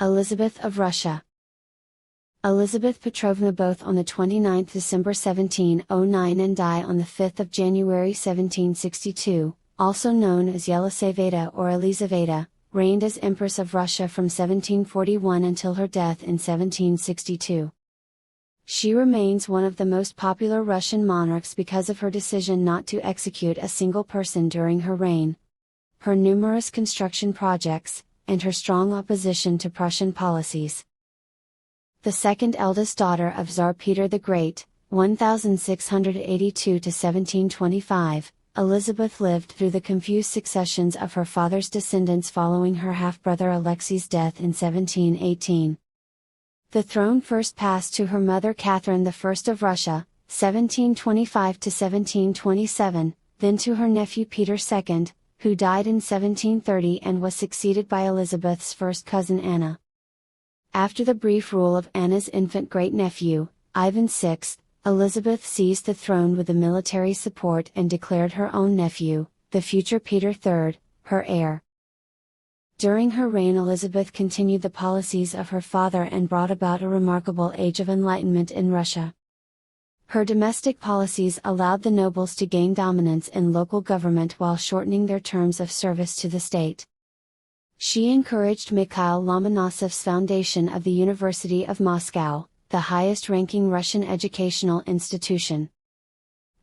Elizabeth of Russia. Elizabeth Petrovna, both on the 29th December 1709 and die on the 5th of January 1762, also known as Elizaveta or Elizaveta, reigned as Empress of Russia from 1741 until her death in 1762. She remains one of the most popular Russian monarchs because of her decision not to execute a single person during her reign, her numerous construction projects, and her strong opposition to Prussian policies. The second eldest daughter of Tsar Peter the Great, 1682 to 1725, Elizabeth lived through the confused successions of her father's descendants following her half-brother Alexei's death in 1718. The throne first passed to her mother Catherine I of Russia, 1725 to 1727, then to her nephew Peter II, who died in 1730 and was succeeded by Elizabeth's first cousin Anna. After the brief rule of Anna's infant great-nephew, Ivan VI, Elizabeth seized the throne with the military support and declared her own nephew, the future Peter III, her heir. During her reign, Elizabeth continued the policies of her father and brought about a remarkable age of enlightenment in Russia. Her domestic policies allowed the nobles to gain dominance in local government while shortening their terms of service to the state. She encouraged Mikhail Lomonosov's foundation of the University of Moscow, the highest-ranking Russian educational institution.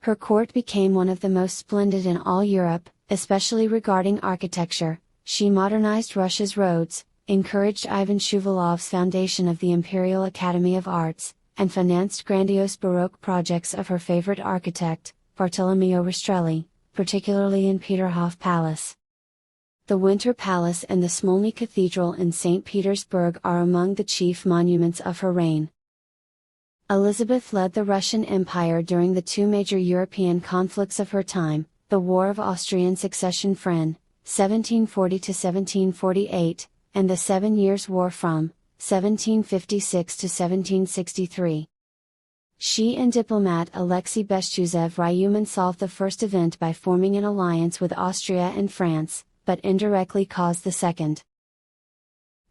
Her court became one of the most splendid in all Europe, especially regarding architecture. She modernized Russia's roads, encouraged Ivan Shuvalov's foundation of the Imperial Academy of Arts, and financed grandiose Baroque projects of her favorite architect, Bartolomeo Rastrelli, particularly in Peterhof Palace. The Winter Palace and the Smolny Cathedral in St. Petersburg are among the chief monuments of her reign. Elizabeth led the Russian Empire during the two major European conflicts of her time, the War of Austrian Succession Fren, 1740 to 1748, and the 7 Years' War from 1756 to 1763. She and diplomat Alexei Bestuzhev-Ryumin solved the first event by forming an alliance with Austria and France, but indirectly caused the second.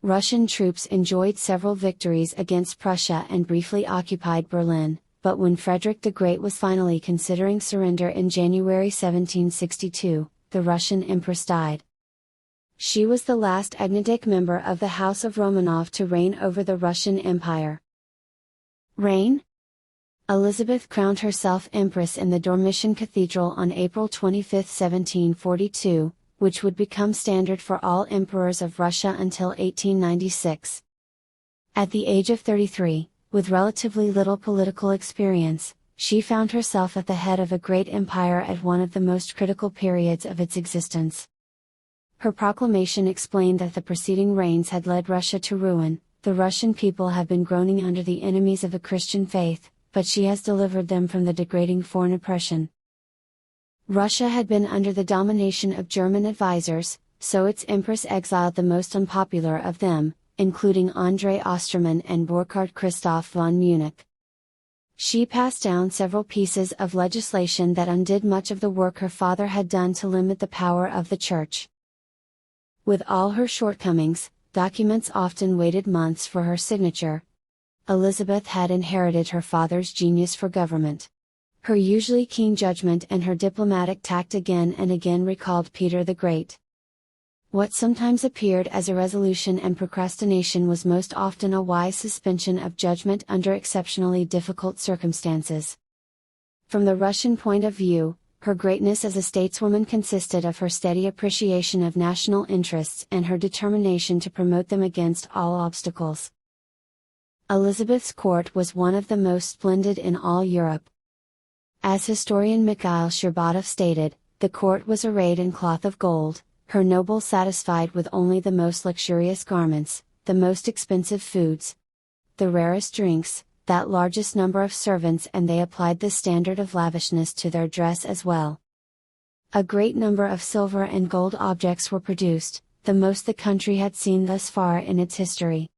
Russian troops enjoyed several victories against Prussia and briefly occupied Berlin, but when Frederick the Great was finally considering surrender in January 1762, the Russian Empress died. She was the last Agnatic member of the House of Romanov to reign over the Russian Empire. Reign? Elizabeth crowned herself Empress in the Dormition Cathedral on April 25, 1742, which would become standard for all emperors of Russia until 1896. At the age of 33, with relatively little political experience, she found herself at the head of a great empire at one of the most critical periods of its existence. Her proclamation explained that the preceding reigns had led Russia to ruin. The Russian people have been groaning under the enemies of the Christian faith, but she has delivered them from the degrading foreign oppression. Russia had been under the domination of German advisors, so its empress exiled the most unpopular of them, including Andrei Osterman and Burkhard Christoph von Munich. She passed down several pieces of legislation that undid much of the work her father had done to limit the power of the Church. With all her shortcomings, documents often waited months for her signature. Elizabeth had inherited her father's genius for government. Her usually keen judgment and her diplomatic tact again and again recalled Peter the Great. What sometimes appeared as irresolution and procrastination was most often a wise suspension of judgment under exceptionally difficult circumstances. From the Russian point of view, her greatness as a stateswoman consisted of her steady appreciation of national interests and her determination to promote them against all obstacles. Elizabeth's court was one of the most splendid in all Europe. As historian Mikhail Sherbatov stated, the court was arrayed in cloth of gold, her nobles satisfied with only the most luxurious garments, the most expensive foods, the rarest drinks, that largest number of servants, and they applied the standard of lavishness to their dress as well. A great number of silver and gold objects were produced, the most the country had seen thus far in its history.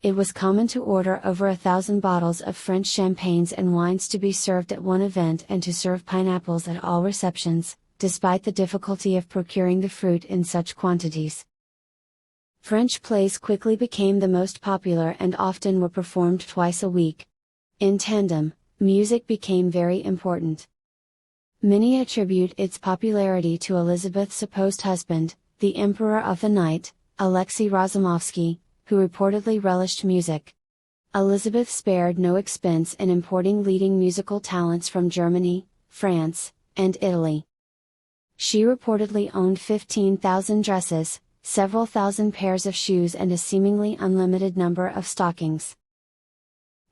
It was common to order over 1,000 bottles of French champagnes and wines to be served at one event and to serve pineapples at all receptions, despite the difficulty of procuring the fruit in such quantities. French plays quickly became the most popular and often were performed twice a week. In tandem, music became very important. Many attribute its popularity to Elizabeth's supposed husband, the Emperor of the Night, Alexei Razumovsky, who reportedly relished music. Elizabeth spared no expense in importing leading musical talents from Germany, France, and Italy. She reportedly owned 15,000 dresses, several thousand pairs of shoes and a seemingly unlimited number of stockings.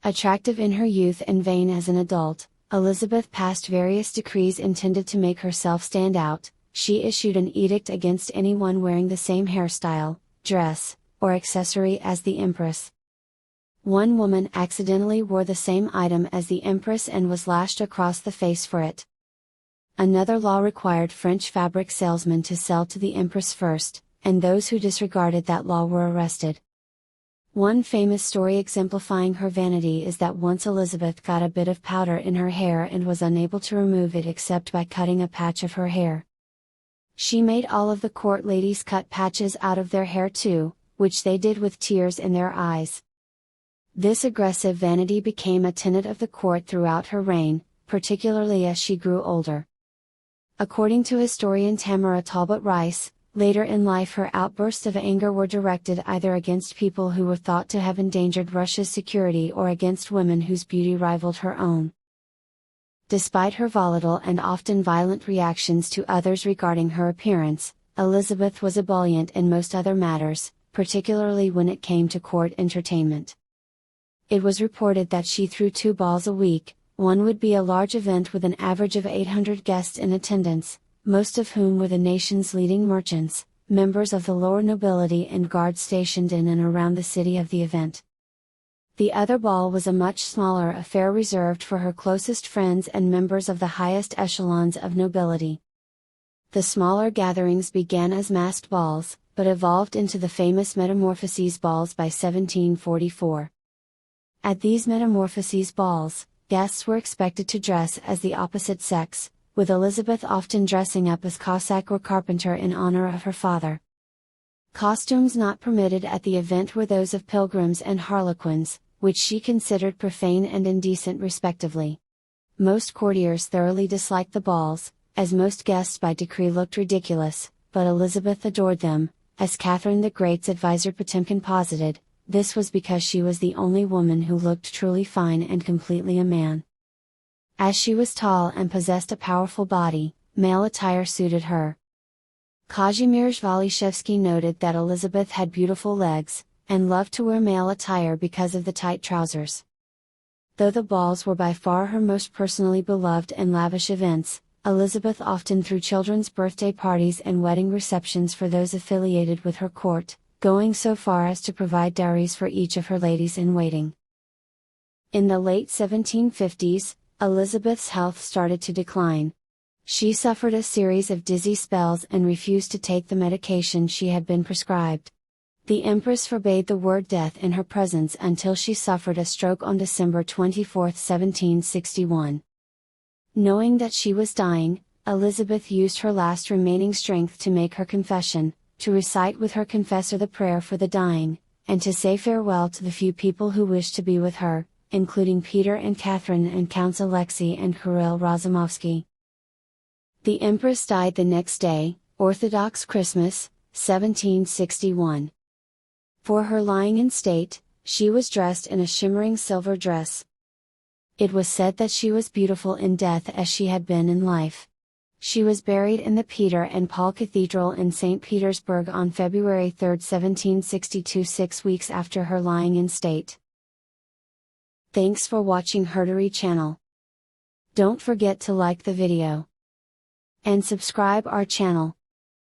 Attractive in her youth and vain as an adult, Elizabeth passed various decrees intended to make herself stand out. She issued an edict against anyone wearing the same hairstyle, dress, or accessory as the Empress. One woman accidentally wore the same item as the Empress and was lashed across the face for it. Another law required French fabric salesmen to sell to the Empress first, and those who disregarded that law were arrested. One famous story exemplifying her vanity is that once Elizabeth got a bit of powder in her hair and was unable to remove it except by cutting a patch of her hair. She made all of the court ladies cut patches out of their hair too, which they did with tears in their eyes. This aggressive vanity became a tenet of the court throughout her reign, particularly as she grew older. According to historian Tamara Talbot Rice, later in life her outbursts of anger were directed either against people who were thought to have endangered Russia's security or against women whose beauty rivaled her own. Despite her volatile and often violent reactions to others regarding her appearance, Elizabeth was ebullient in most other matters, particularly when it came to court entertainment. It was reported that she threw 2 balls a week. One would be a large event with an average of 800 guests in attendance, most of whom were the nation's leading merchants, members of the lower nobility and guards stationed in and around the city of the event. The other ball was a much smaller affair reserved for her closest friends and members of the highest echelons of nobility. The smaller gatherings began as masked balls, but evolved into the famous Metamorphoses balls by 1744. At these Metamorphoses balls, guests were expected to dress as the opposite sex, with Elizabeth often dressing up as Cossack or carpenter in honor of her father. Costumes not permitted at the event were those of pilgrims and harlequins, which she considered profane and indecent respectively. Most courtiers thoroughly disliked the balls, as most guests by decree looked ridiculous, but Elizabeth adored them, as Catherine the Great's advisor Potemkin posited. This was because she was the only woman who looked truly fine and completely a man. As she was tall and possessed a powerful body, male attire suited her. Kazimierz Walishevsky noted that Elizabeth had beautiful legs, and loved to wear male attire because of the tight trousers. Though the balls were by far her most personally beloved and lavish events, Elizabeth often threw children's birthday parties and wedding receptions for those affiliated with her court, going so far as to provide dowries for each of her ladies-in-waiting. In the late 1750s, Elizabeth's health started to decline. She suffered a series of dizzy spells and refused to take the medication she had been prescribed. The Empress forbade the word death in her presence until she suffered a stroke on December 24, 1761. Knowing that she was dying, Elizabeth used her last remaining strength to make her confession, to recite with her confessor the prayer for the dying, and to say farewell to the few people who wished to be with her, including Peter and Catherine and Counts Alexei and Kirill Razumovsky. The Empress died the next day, Orthodox Christmas, 1761. For her lying in state, she was dressed in a shimmering silver dress. It was said that she was beautiful in death as she had been in life. She was buried in the Peter and Paul Cathedral in St. Petersburg on February 3, 1762, 6 weeks after her lying in state. Thanks for watching HerStory channel. Don't forget to like the video and subscribe our channel.